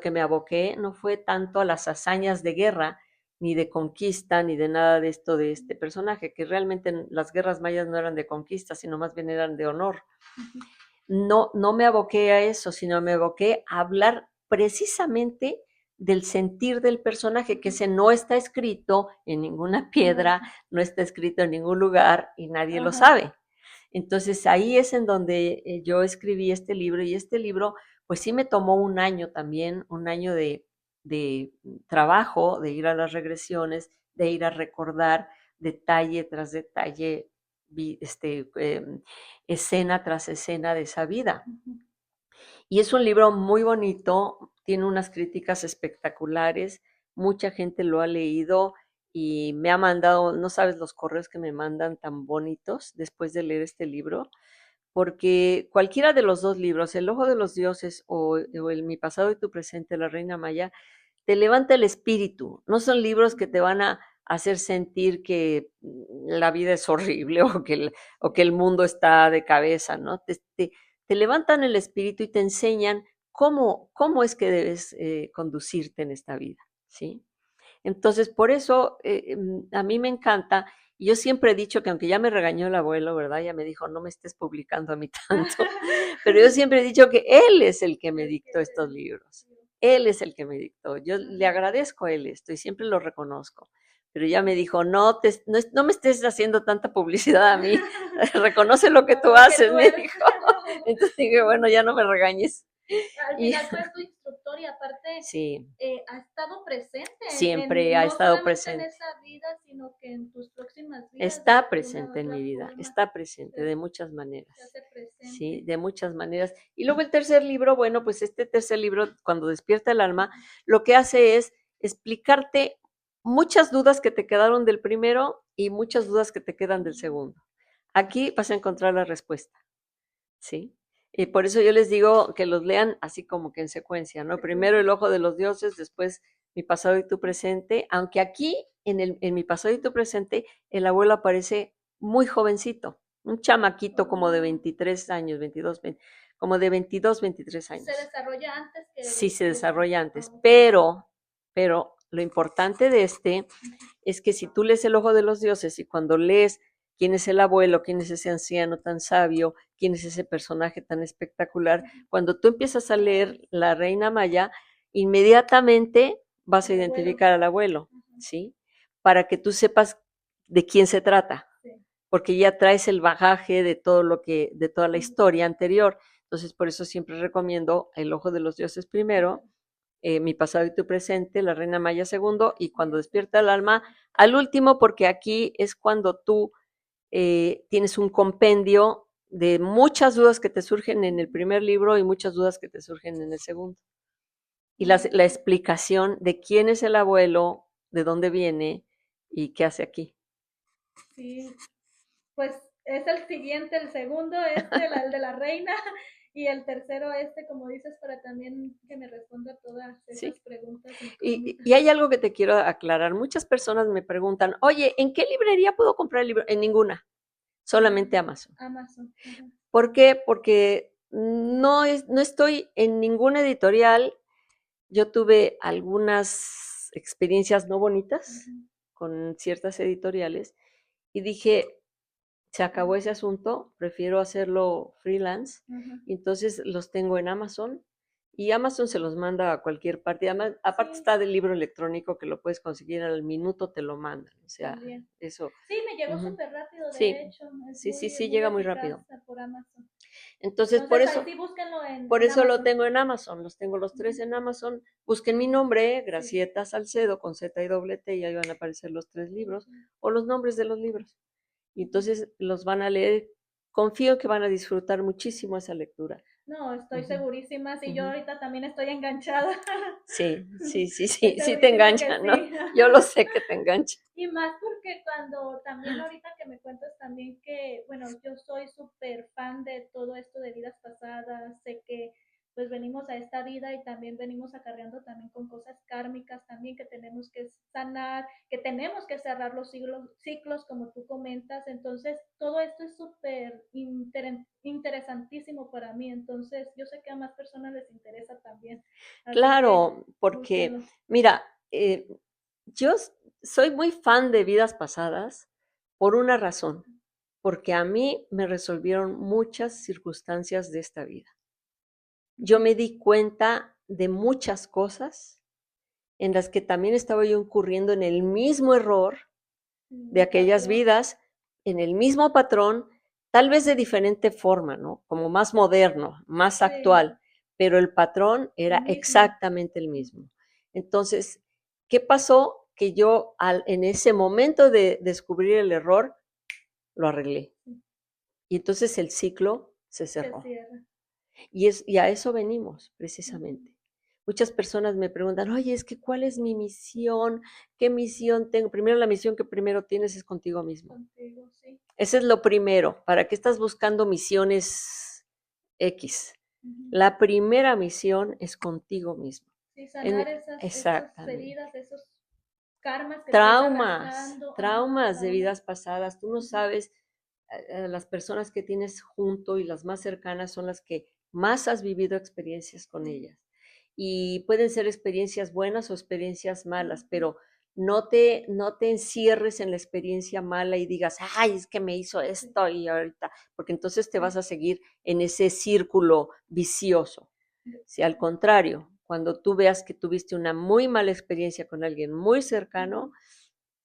que me aboqué no fue tanto a las hazañas de guerra, ni de conquista, ni de nada de esto de este personaje, que realmente las guerras mayas no eran de conquista, sino más bien eran de honor. Ujú. No me aboqué a eso, sino me aboqué a hablar precisamente del sentir del personaje, que Ujú. ese no está escrito en ninguna piedra, No. no está escrito en ningún lugar y nadie lo Ajá. sabe. Entonces ahí es en donde yo escribí este libro y este libro pues sí me tomó un año también, un año de trabajo, de ir a las regresiones, de ir a recordar detalle tras detalle, escena tras escena de esa vida. Y es un libro muy bonito, tiene unas críticas espectaculares, mucha gente lo ha leído y me ha mandado, no sabes los correos que me mandan tan bonitos después de leer este libro, porque cualquiera de los dos libros, El Ojo de los Dioses o el Mi Pasado y Tu Presente, La Reina Maya, te levanta el espíritu. No son libros que te van a hacer sentir que la vida es horrible o que el mundo está de cabeza, ¿no? Te levantan el espíritu y te enseñan cómo es que debes conducirte en esta vida, ¿sí? Entonces, por eso a mí me encanta. Y yo siempre he dicho que aunque ya me regañó el abuelo, ¿verdad? Ya me dijo, no me estés publicando a mí tanto, pero yo siempre he dicho que él es el que me dictó estos libros. Él es el que me dictó. Yo le agradezco a él esto y siempre lo reconozco. Pero ya me dijo, no me estés haciendo tanta publicidad a mí, reconoce lo que tú haces, me dijo. Entonces dije, bueno, ya no me regañes. Al final fue tu instructor y aparte sí, ha estado presente. siempre ha no estado solamente presente. en esa vida, sino que en tus próximas vidas. Está presente en mi vida, está presente de muchas maneras. Se hace presente. Sí, de muchas maneras. Y luego el tercer libro, bueno, pues este tercer libro, Cuando despierta el alma, lo que hace es explicarte muchas dudas que te quedaron del primero y muchas dudas que te quedan del segundo. Aquí vas a encontrar la respuesta, ¿sí? Y por eso yo les digo que los lean así como que en secuencia, ¿no? Primero El Ojo de los Dioses, después Mi Pasado y Tu Presente, aunque aquí en Mi Pasado y Tu Presente el abuelo aparece muy jovencito, un chamaquito como de 23 años, 22, 20, como de 22, 23 años. ¿Se desarrolla antes? Sí, se desarrolla antes, pero lo importante de este es que si tú lees El Ojo de los Dioses y cuando lees quién es el abuelo, quién es ese anciano tan sabio, quién es ese personaje tan espectacular, cuando tú empiezas a leer La Reina Maya, inmediatamente vas a identificar al abuelo, ¿sí? Para que tú sepas de quién se trata, porque ya traes el bagaje de de toda la historia anterior. Entonces, por eso siempre recomiendo El Ojo de los Dioses primero, Mi Pasado y Tu Presente, La Reina Maya segundo, y Cuando despierta el alma al último, porque aquí es cuando tú tienes un compendio de muchas dudas que te surgen en el primer libro y muchas dudas que te surgen en el segundo. Y la explicación de quién es el abuelo, de dónde viene y qué hace aquí. Sí, pues es el siguiente, el segundo, el de la reina, y el tercero, como dices, para también que me responda todas esas preguntas. Y hay algo que te quiero aclarar. Muchas personas me preguntan, oye, ¿en qué librería puedo comprar el libro? En ninguna, solamente Amazon. Amazon. ¿Por qué? Porque no estoy en ninguna editorial. Yo tuve algunas experiencias no bonitas con ciertas editoriales y dije, se acabó ese asunto, prefiero hacerlo freelance, y entonces los tengo en Amazon y Amazon se los manda a cualquier parte. Además, aparte está del libro electrónico que lo puedes conseguir al minuto, te lo mandan. O sea, eso. Sí, me llegó súper rápido, sí, de hecho. Sí, llega muy rápido. Por Amazon. Entonces por eso, sí, por eso lo tengo en Amazon, los tengo los tres en Amazon. Busquen mi nombre, Gracieta Salcedo, con Z y doble T, y ahí van a aparecer los tres libros, o los nombres de los libros. Y entonces los van a leer. Confío que van a disfrutar muchísimo esa lectura. No, estoy segurísima. Sí, yo ahorita también estoy enganchada. Sí te enganchan, ¿no? Yo lo sé que te enganchan. Y más porque cuando también ahorita que me cuentas también que, bueno, yo soy súper fan de todo esto de vidas pasadas, sé que pues venimos a esta vida y también venimos acarreando también con cosas kármicas también que tenemos que sanar, que tenemos que cerrar los ciclos como tú comentas. Entonces, todo esto es súper interesantísimo para mí. Entonces, yo sé que a más personas les interesa también. Claro, porque, mira, yo soy muy fan de vidas pasadas por una razón, porque a mí me resolvieron muchas circunstancias de esta vida. Yo me di cuenta de muchas cosas en las que también estaba yo incurriendo en el mismo error de aquellas vidas, en el mismo patrón, tal vez de diferente forma, ¿no? Como más moderno, más actual, pero el patrón era exactamente el mismo. Entonces, ¿qué pasó? Que yo en ese momento de descubrir el error, lo arreglé. Y entonces el ciclo se Se cerró. cierra. Y a eso venimos, precisamente. Muchas personas me preguntan, oye, es que ¿cuál es mi misión? ¿Qué misión tengo? Primero, la misión que primero tienes es contigo mismo. Contigo, sí. Ese es lo primero. ¿Para qué estás buscando misiones X? Ujú. La primera misión es contigo mismo. Sí, sanar esas Exactamente. heridas, esos karmas que traes Traumas, arrastrando. Ajá, traumas de traumas. vidas pasadas. Tú no sabes, las personas que tienes junto y las más cercanas son las que más has vivido experiencias con ellas. Y pueden ser experiencias buenas o experiencias malas, pero no te encierres en la experiencia mala y digas, ay, es que me hizo esto y ahorita, porque entonces te vas a seguir en ese círculo vicioso. Si al contrario, cuando tú veas que tuviste una muy mala experiencia con alguien muy cercano,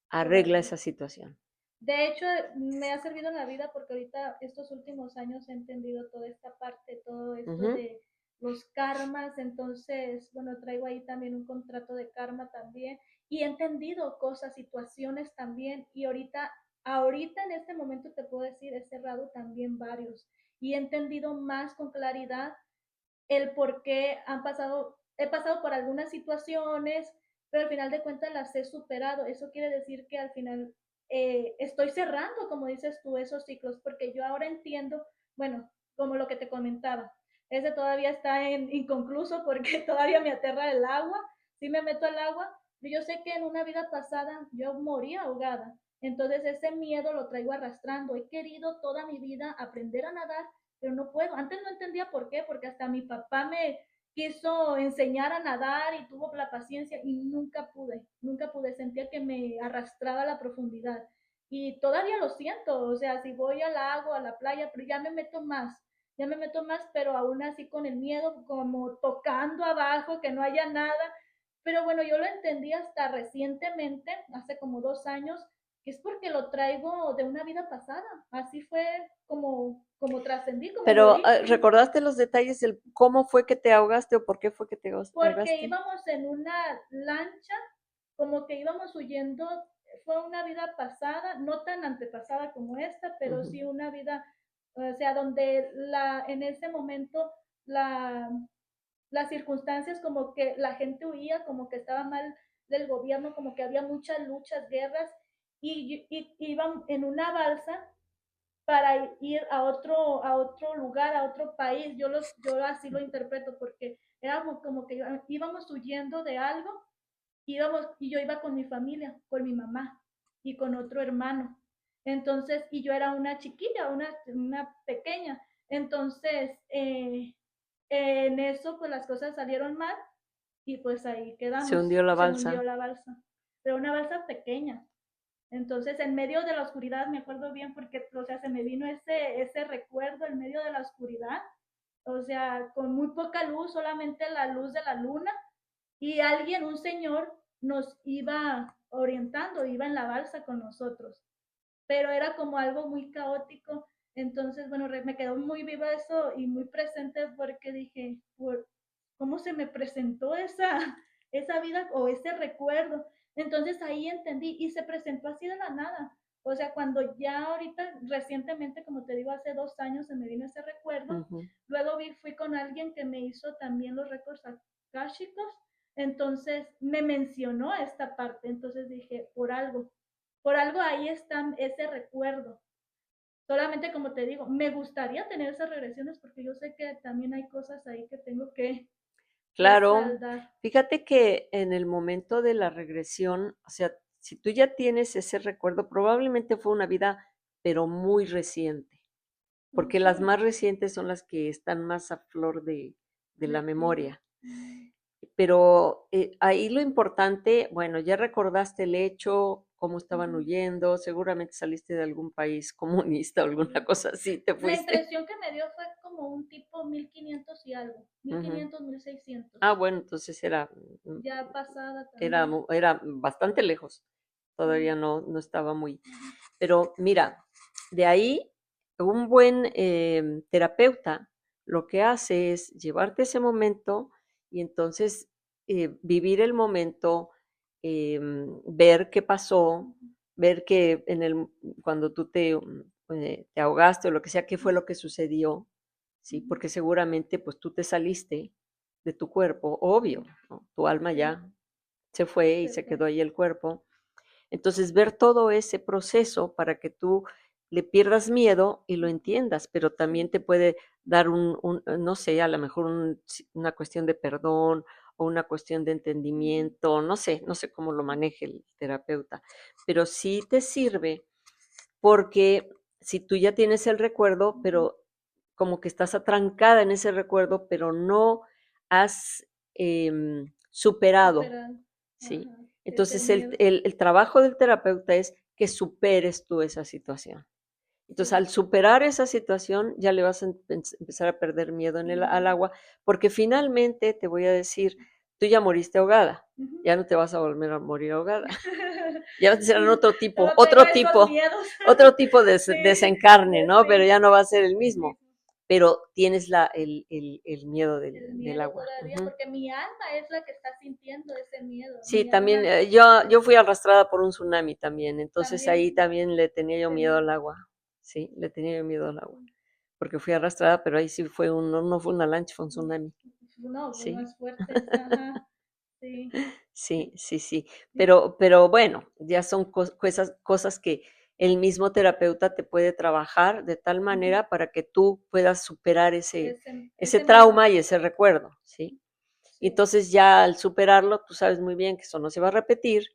arregla esa situación. De hecho, me ha servido en la vida porque ahorita estos últimos años he entendido toda esta parte, todo esto Ujú. de los karmas, entonces, bueno, traigo ahí también un contrato de karma también y he entendido cosas, situaciones también y ahorita en este momento te puedo decir, he cerrado también varios y he entendido más con claridad el por qué he pasado por algunas situaciones, pero al final de cuentas las he superado. Eso quiere decir que al final estoy cerrando, como dices tú, esos ciclos, porque yo ahora entiendo, bueno, como lo que te comentaba, ese todavía está inconcluso porque todavía me aterra el agua, sí me meto al agua, pero yo sé que en una vida pasada yo morí ahogada. Entonces ese miedo lo traigo arrastrando. He querido toda mi vida aprender a nadar, pero no puedo. Antes no entendía por qué, porque hasta mi papá me quiso enseñar a nadar y tuvo la paciencia y nunca pude, sentía que me arrastraba a la profundidad. Y todavía lo siento, o sea, si voy al lago, a la playa, pero ya me meto más, pero aún así con el miedo, como tocando abajo, que no haya nada. Pero bueno, yo lo entendí hasta recientemente, hace como 2 años, que es porque lo traigo de una vida pasada. Así fue como trascendí, como Pero, morí. ¿recordaste los detalles del cómo fue que te ahogaste o por qué fue que te Porque ahogaste? íbamos en una lancha, como que íbamos huyendo, fue una vida pasada, no tan antepasada como esta, pero Ujú. sí una vida, o sea, donde en ese momento la, las circunstancias como que la gente huía, como que estaba mal del gobierno, como que había muchas luchas, guerras, y iban en una balsa para ir a otro lugar, a otro país. Yo así lo interpreto porque éramos como que íbamos huyendo de algo y yo iba con mi familia, con mi mamá y con otro hermano. Entonces, y yo era una chiquilla, una pequeña. Entonces, en eso, pues las cosas salieron mal y pues ahí Se quedamos, hundió la se hundió balsa. la balsa, pero una balsa pequeña. Entonces, en medio de la oscuridad, me acuerdo bien porque, o sea, se me vino ese recuerdo en medio de la oscuridad, o sea, con muy poca luz, solamente la luz de la luna, y alguien, un señor, nos iba orientando, iba en la balsa con nosotros, pero era como algo muy caótico. Entonces, bueno, me quedó muy viva eso y muy presente porque dije, ¿cómo se me presentó esa vida o ese recuerdo? Entonces ahí entendí y se presentó así de la nada. O sea, cuando ya ahorita, recientemente, como te digo, hace 2 años se me vino ese recuerdo, Ujú. luego fui con alguien que me hizo también los récords akáshicos, entonces me mencionó esta parte, entonces dije, por algo ahí está ese recuerdo. Solamente como te digo, me gustaría tener esas regresiones porque yo sé que también hay cosas ahí que tengo que Claro, saldar. fíjate que en el momento de la regresión, o sea, si tú ya tienes ese recuerdo, probablemente fue una vida, pero muy reciente, porque las Sí, más recientes son las que están más a flor de de la piel. memoria. Pero ahí lo importante, bueno, ya recordaste el hecho, cómo estaban Ujú. huyendo, seguramente saliste de algún país comunista o alguna cosa así, te La fuiste. impresión que me dio fue como un tipo 1500 y algo, mil Ujú. quinientos 1600 Ah, bueno, entonces mm, ya pasada también. era bastante lejos, todavía Sí. no estaba muy. Pero mira, de ahí un buen terapeuta lo que hace es llevarte ese momento y entonces vivir el momento, ver qué pasó, ver que cuando tú te ahogaste o lo que sea, qué fue lo que sucedió, ¿sí? Porque seguramente pues tú te saliste de tu cuerpo, obvio, ¿no? Tu alma Sí, ya se fue y se se fue. quedó ahí el cuerpo. Entonces, ver todo ese proceso para que tú le pierdas miedo y lo entiendas, pero también Sí. te puede dar no sé, a lo mejor una cuestión de perdón o una cuestión de Ujú. entendimiento, no sé cómo lo maneje el terapeuta, pero sí te sirve porque si tú ya tienes el recuerdo, Ujú. pero como que estás atrancada en ese recuerdo, pero no has superado. Superado. ¿Sí? Ajá. Ese Entonces, el, miedo. el, el trabajo del terapeuta es que superes tú esa situación. Entonces, Sí. al superar esa situación, ya le vas a empezar a perder miedo al Miedo. agua, porque finalmente, te voy a decir, tú ya moriste ahogada, Ujú. ya no te vas a volver a morir ahogada, ya vas a ser Solo tengo esos miedos. otro tipo de Sí, desencarne, ¿no? Pero sí, ya no va a ser el el mismo, mismo. pero tienes el miedo del, El del miedo agua. todavía, Ujú. porque mi alma es la que está sintiendo ese miedo. Sí, Mi también alma yo fui arrastrada por un tsunami también, entonces ahí también también le tenía yo miedo tenía. al agua, sí, le tenía yo miedo al agua, porque fui arrastrada, pero ahí sí no fue una lancha, fue un tsunami, No, pues sí, más fuertes. Ajá. Sí. sí, sí, sí, Sí. pero bueno, ya son cosas que el mismo terapeuta te puede trabajar de tal Ujú. manera para que tú puedas superar ese Ese miedo. trauma y ese recuerdo, ¿sí? Y Sí. entonces ya al superarlo, tú sabes muy bien que eso no se va a repetir,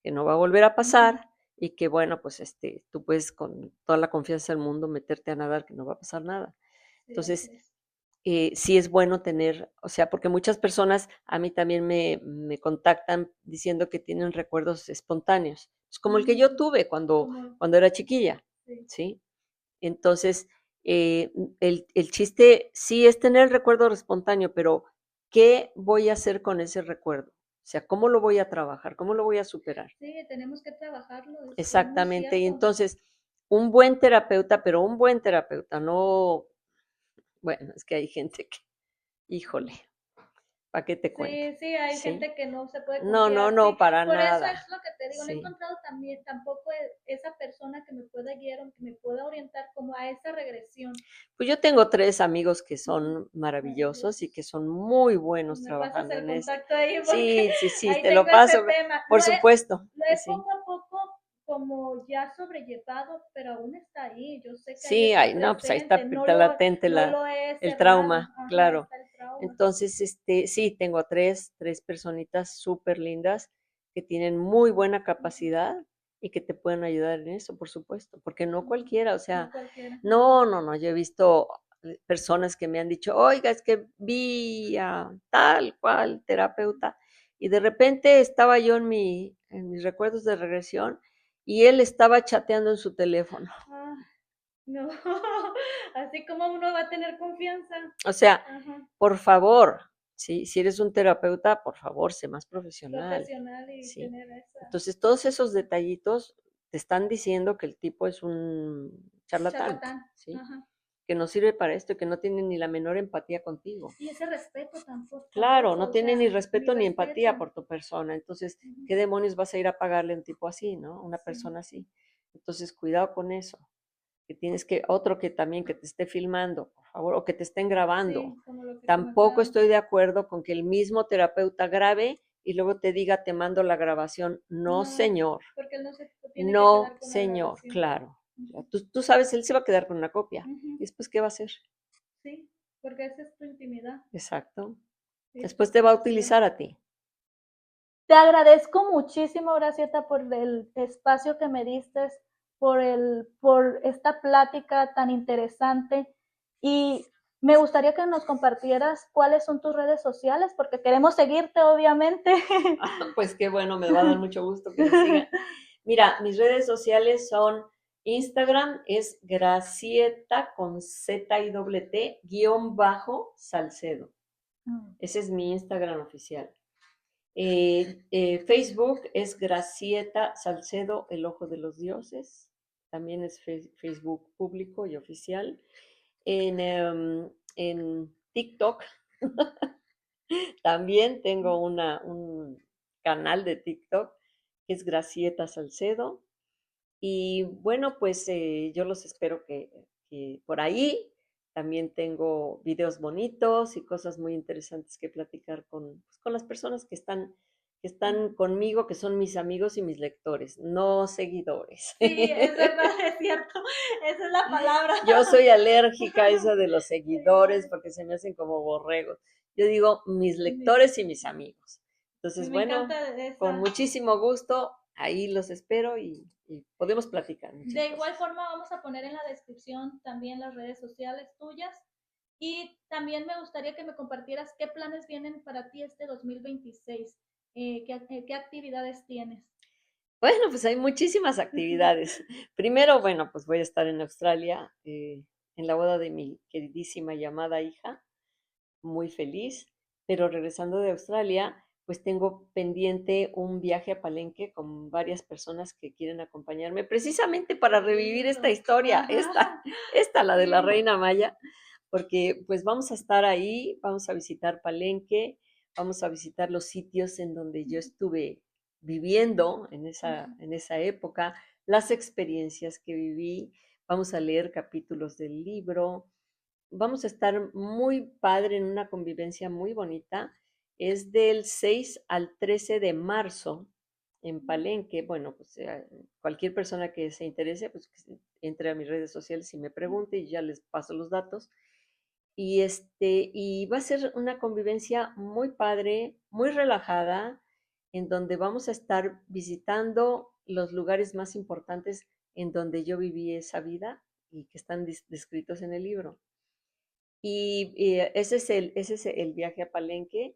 que no va a volver a Ujú. pasar y que bueno, pues tú puedes con toda la confianza del mundo meterte a nadar, que no va a pasar nada. Sí, así Entonces, es. sí es bueno tener, o sea, porque muchas personas a mí también me contactan diciendo que tienen recuerdos espontáneos, es como el que yo Mm, tuve cuando, como, cuando era chiquilla, sí, ¿sí? Entonces, el chiste sí es tener el recuerdo espontáneo, pero ¿qué voy a hacer con ese recuerdo? O sea, ¿cómo lo voy a trabajar? ¿Cómo lo voy a superar? sí, tenemos que trabajarlo, es muy Exactamente. Y cierto. entonces, un buen terapeuta, pero un buen terapeuta, no, bueno, es que hay gente que, híjole, ¿para qué te cuento? Sí, sí, hay ¿Sí? gente que no se puede No, no, confiar, sí. no, para Por eso nada. es lo que te digo, no he Sí. encontrado también tampoco esa persona que me pueda guiar o que me pueda orientar como a esa regresión. Pues yo tengo 3 amigos que Ujú. son maravillosos y Maravilloso. que son muy buenos Me pasas trabajando el en eso. contacto ahí porque Sí, sí, sí, ahí te lo tengo ese paso, tema. por supuesto, Lo que he sí. poco a poco como ya sobrellevado, pero aún está ahí. Yo sé que ahí Sí, está ay, no, pues ahí presente, está latente no lo he el cerrado. trauma, Ajá, claro. está el trauma. Entonces, sí, tengo tres personitas súper lindas que tienen muy buena Ujú, capacidad y que te pueden ayudar en eso, por supuesto, porque no ujú. cualquiera, o No sea, cualquiera. Ujú. no, no, no, yo he visto personas que me han dicho, oiga, es que vi a tal cual terapeuta y de repente estaba yo en mis recuerdos de regresión y él estaba chateando en su teléfono. Ah, no, así como uno va a tener confianza. O sea, Ajá, por favor, ¿sí? Si eres un terapeuta, por favor, sé más profesional, profesional y ¿sí? tener esa Entonces, todos esos detallitos te están diciendo que el tipo es un charlatán, charlatán. ¿sí? Ajá. Que no sirve para esto, que no tiene ni la menor empatía contigo. Y ese respeto tampoco, Claro, tampoco, no o tiene ni sea, ni respeto ni empatía respeto. por tu persona. Entonces, Ujú. ¿qué demonios vas a ir a pagarle a un tipo así, no? Una Sí, persona así. Entonces, cuidado con eso. Que tienes que, otro que también que te esté filmando, por favor, o que te estén grabando. sí, como lo que Tampoco comentábamos. estoy de acuerdo con que el mismo terapeuta grabe y luego te diga, te mando la grabación. No, No, señor. porque él no se tiene que No, quedar con la señor. grabación. Claro. Ujú, Tú sabes, él se va a quedar con una copia. ujú. ¿Y después qué va a hacer? Sí, porque esa es tu intimidad, Exacto. es tu Después te va a situación. utilizar a ti. Te agradezco muchísimo, Gracieta, por el espacio que me diste, por esta plática tan interesante y me gustaría que nos compartieras cuáles son tus redes sociales, porque queremos seguirte, obviamente. Pues qué bueno, me va a dar mucho gusto que me sigan. Mira, mis redes sociales son Instagram, es Gracieta con Z y doble T, guión bajo Salcedo. Ese es mi Instagram oficial. Facebook es Gracieta Salcedo, el ojo de los dioses. También es Facebook público y oficial. En TikTok También tengo un canal de TikTok que es Gracieta Salcedo. Y bueno, pues yo los espero que por ahí también tengo videos bonitos y cosas muy interesantes que platicar pues, con las personas que están conmigo, que son mis amigos y mis lectores, no seguidores. Sí, es verdad, es cierto. Esa es la palabra. Yo soy alérgica a eso de los seguidores porque se me hacen como borregos. Yo digo mis lectores y mis amigos. Sí, Entonces, me bueno, encanta con esa. muchísimo gusto, ahí los espero y podemos platicar muchas De igual cosas. forma, vamos a poner en la descripción también las redes sociales tuyas. Y también me gustaría que me compartieras qué planes vienen para ti este 2026, qué actividades tienes. Bueno, pues hay muchísimas actividades. Primero, bueno, pues voy a estar en Australia en la boda de mi queridísima y amada hija, muy feliz, pero regresando de Australia, pues tengo pendiente un viaje a Palenque con varias personas que quieren acompañarme, precisamente para revivir esta historia, Ajá, la de la sí. Reina Maya, porque pues vamos a estar ahí, vamos a visitar Palenque, vamos a visitar los sitios en donde yo estuve viviendo en esa época, las experiencias que viví, vamos a leer capítulos del libro, vamos a estar muy padre en una convivencia muy bonita. Es del 6 al 13 de marzo en Palenque. Bueno, pues cualquier persona que se interese, pues que entre a mis redes sociales y me pregunte y ya les paso los datos. Y va a ser una convivencia muy padre, muy relajada, en donde vamos a estar visitando los lugares más importantes en donde yo viví esa vida y que están descritos en el libro. Y ese es el viaje a Palenque,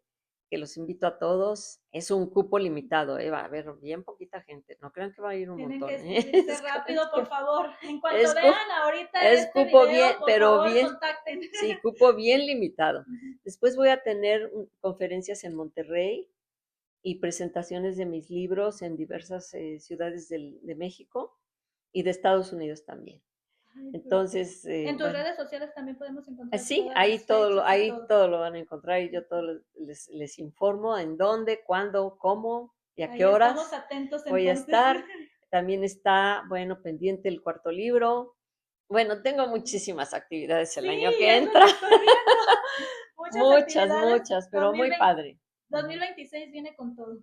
que los invito a todos. Es un cupo limitado, va a haber bien poquita gente. No crean que va a ir un Tienen que montón, ¿eh? escribirse rápido, por favor. En cuanto Es, cu- vean ahorita es este cupo video, bien, por pero favor, bien, contacten. sí, cupo bien limitado. Después voy a tener conferencias en Monterrey y presentaciones de mis libros en diversas ciudades de México y de Estados Unidos también. Ay, perfecto. Entonces, En tus bueno, redes sociales también podemos encontrar sí, todas las fechas y ahí todo. todo lo van a encontrar y yo todo les informo en dónde, cuándo, cómo y a qué Ahí estamos horas atentos voy a entonces. estar. También está, bueno, pendiente el cuarto libro. Bueno, tengo muchísimas actividades el Sí, año que es lo entra, que estoy viendo. Muchas muchas, actividades. muchas, pero muy 2020, padre. Ujú. 2026 viene con todo.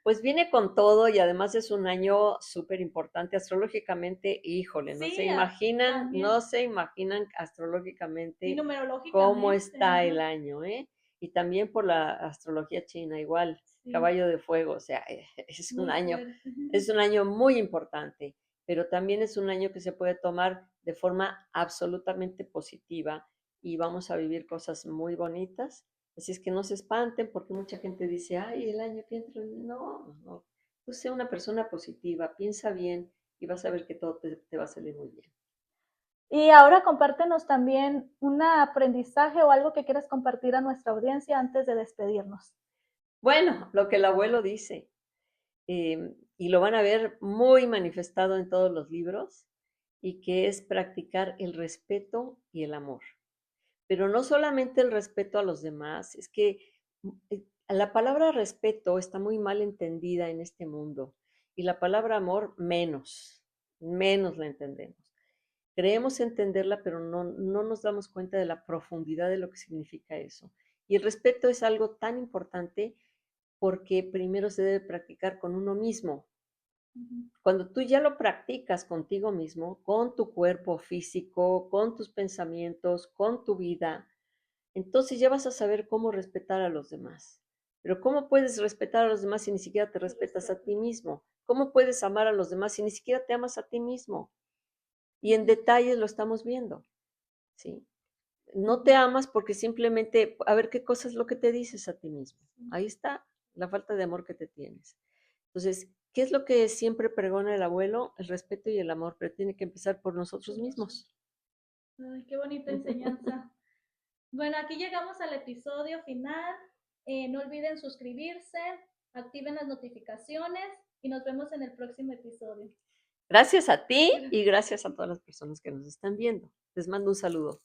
Pues viene con todo y además es un año súper importante astrológicamente, híjole, Sí, no también. se imaginan Y astrológicamente cómo numerológicamente, está el ajá. año, ¿eh? Y también por la astrología china, igual, Sí, caballo de fuego, o sea, muy fuerte. es un año muy importante, pero también es un año que se puede tomar de forma absolutamente positiva y vamos a vivir cosas muy bonitas. Así es que no se espanten porque mucha gente dice, ay, el año que entra, no, no. Tú sé una persona positiva, piensa bien y vas a ver que todo te va a salir muy bien. Y ahora compártenos también un aprendizaje o algo que quieras compartir a nuestra audiencia antes de despedirnos. Bueno, lo que el abuelo dice, y lo van a ver muy manifestado en todos los libros, y que es practicar el respeto y el amor. Pero no solamente el respeto a los demás, es que la palabra respeto está muy mal entendida en este mundo y la palabra amor menos la entendemos. Creemos entenderla, pero no nos damos cuenta de la profundidad de lo que significa eso. Y el respeto es algo tan importante porque primero se debe practicar con uno mismo. Cuando tú ya lo practicas contigo mismo, con tu cuerpo físico, con tus pensamientos, con tu vida, entonces ya vas a saber cómo respetar a los demás. Pero ¿cómo puedes respetar a los demás si ni siquiera te respetas a ti mismo? ¿Cómo puedes amar a los demás si ni siquiera te amas a ti mismo? Y en detalles lo estamos viendo, ¿sí? No te amas porque simplemente, a ver qué cosa es lo que te dices a ti mismo. Ahí está la falta de amor que te tienes. Entonces, ¿qué es lo que siempre pregona el abuelo? El respeto y el amor, pero tiene que empezar por nosotros mismos. Ay, qué bonita enseñanza. Bueno, aquí llegamos al episodio final. No olviden suscribirse, activen las notificaciones y nos vemos en el próximo episodio. Gracias a ti y gracias a todas las personas que nos están viendo. Les mando un saludo.